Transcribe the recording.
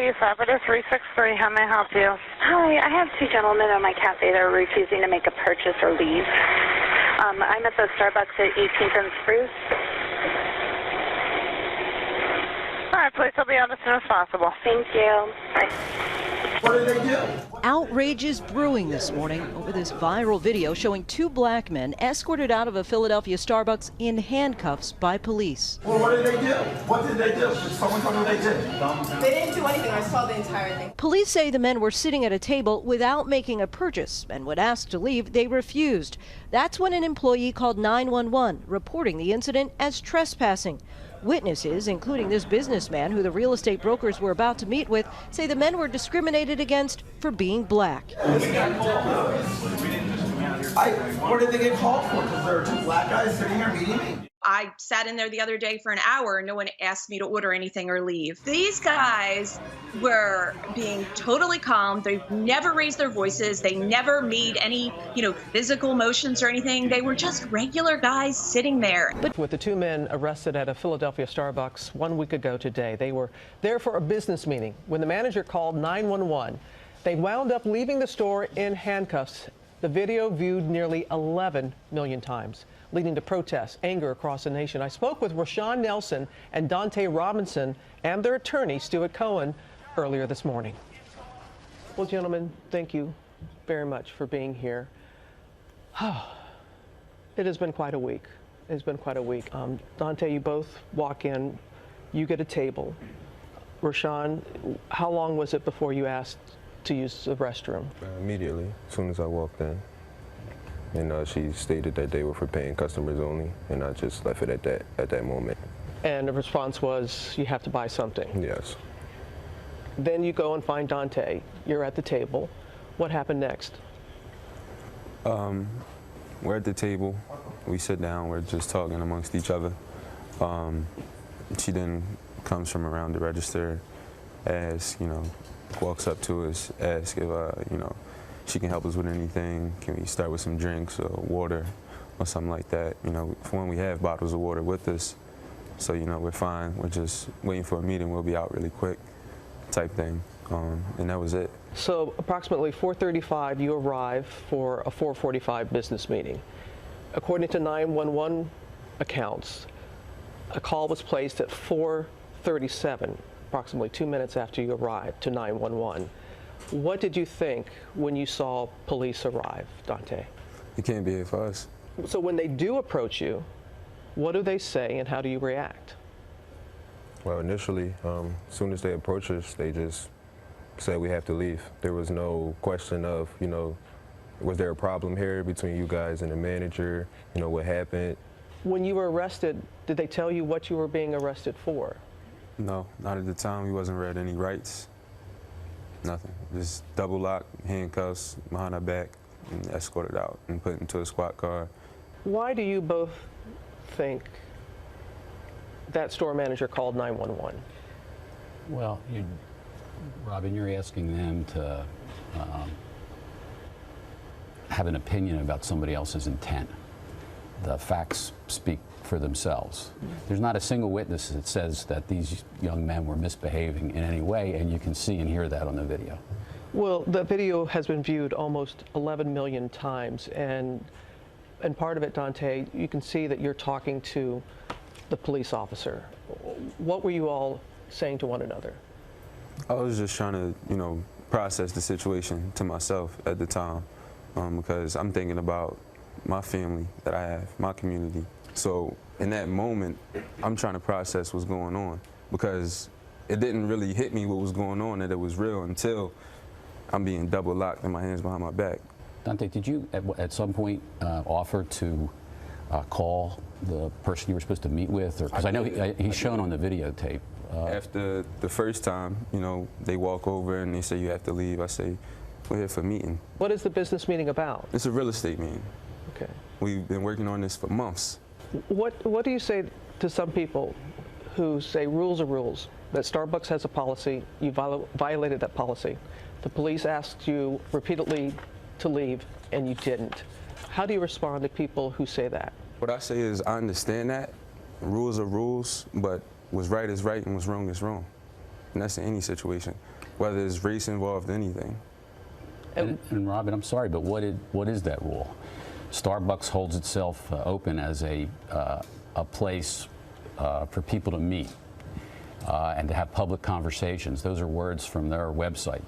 East Operator 363. How may I help you? Hi, I have two gentlemen at my cafe that are refusing to make a purchase or leave. I'm at the Starbucks at 18th and Spruce. All right, please, I'll be on as soon as possible. Thank you. Bye. What did they do? Outrage is brewing this morning over this viral video showing two black men escorted out of a Philadelphia Starbucks in handcuffs by police. Well, what did they do? What did they do? Someone told me they did. They didn't do anything. I saw the entire thing. Police say the men were sitting at a table without making a purchase, and when asked to leave, they refused. That's when an employee called 911, reporting the incident as trespassing. Witnesses, including this businessman who the real estate brokers were about to meet with, say the men were discriminated against for being black. What did they get called for? Because there are two black guys sitting here meeting me. I sat in there the other day for an hour and no one asked me to order anything or leave. These guys were being totally calm. They never raised their voices. They never made any, physical motions or anything. They were just regular guys sitting there. With the two men arrested at a Philadelphia Starbucks 1 week ago today, they were there for a business meeting. When the manager called 911, they wound up leaving the store in handcuffs. The video viewed nearly 11 million times, leading to protests, anger across the nation. I spoke with Rashawn Nelson and Dante Robinson and their attorney, Stuart Cohen, earlier this morning. Well, gentlemen, thank you very much for being here. It has been quite a week. It's been quite a week. Dante, you both walk in, you get a table. Rashawn, how long was it before you asked to use the restroom? Immediately, as soon as I walked in. And she stated that they were for paying customers only, and I just left it at that moment. And the response was, you have to buy something? Yes. Then you go and find Dante. You're at the table. What happened next? We're at the table. We sit down. We're just talking amongst each other. She then comes from around the register, walks up to us, asks if, she can help us with anything. Can we start with some drinks or water or something like that? For when we have bottles of water with us, so we're fine. We're just waiting for a meeting. We'll be out really quick, type thing. And that was it. So approximately 4:35, you arrive for a 4:45 business meeting. According to 911 accounts, a call was placed at 4:37, approximately 2 minutes after you arrived, to 911. What did you think when you saw police arrive, Dante? It can't be here for us. So when they do approach you, what do they say and how do you react? Well, initially, as soon as they approached us, they just said we have to leave. There was no question of, was there a problem here between you guys and the manager? What happened? When you were arrested, did they tell you what you were being arrested for? No, not at the time. We wasn't read any rights. Nothing. Just double lock, handcuffs behind our back, and escorted out and put into a squad car. Why do you both think that store manager called 911? Well, Robin, you're asking them to have an opinion about somebody else's intent. The facts speak for themselves. There's not a single witness that says that these young men were misbehaving in any way, and you can see and hear that on the video. Well, the video has been viewed almost 11 million times, and part of it, Dante, you can see that you're talking to the police officer. What were you all saying to one another? I was just trying to, process the situation to myself at the time, because I'm thinking about my family that I have, my community. So in that moment, I'm trying to process what's going on, because it didn't really hit me what was going on, that it was real, until I'm being double locked and my hands behind my back. Dante, did you at some point offer to call the person you were supposed to meet with? Because I know he's shown on the videotape. After the first time, they walk over and they say you have to leave, I say, we're here for a meeting. What is the business meeting about? It's a real estate meeting. Okay. We've been working on this for months. What do you say to some people who say rules are rules, that Starbucks has a policy, you violated that policy, the police asked you repeatedly to leave and you didn't? How do you respond to people who say that? What I say is I understand that. Rules are rules, but what's right is right and what's wrong is wrong. And that's in any situation. whether it's race involved, anything. And Robin, I'm sorry, but what is that rule? Starbucks holds itself open as a place for people to meet and to have public conversations. Those are words from their website.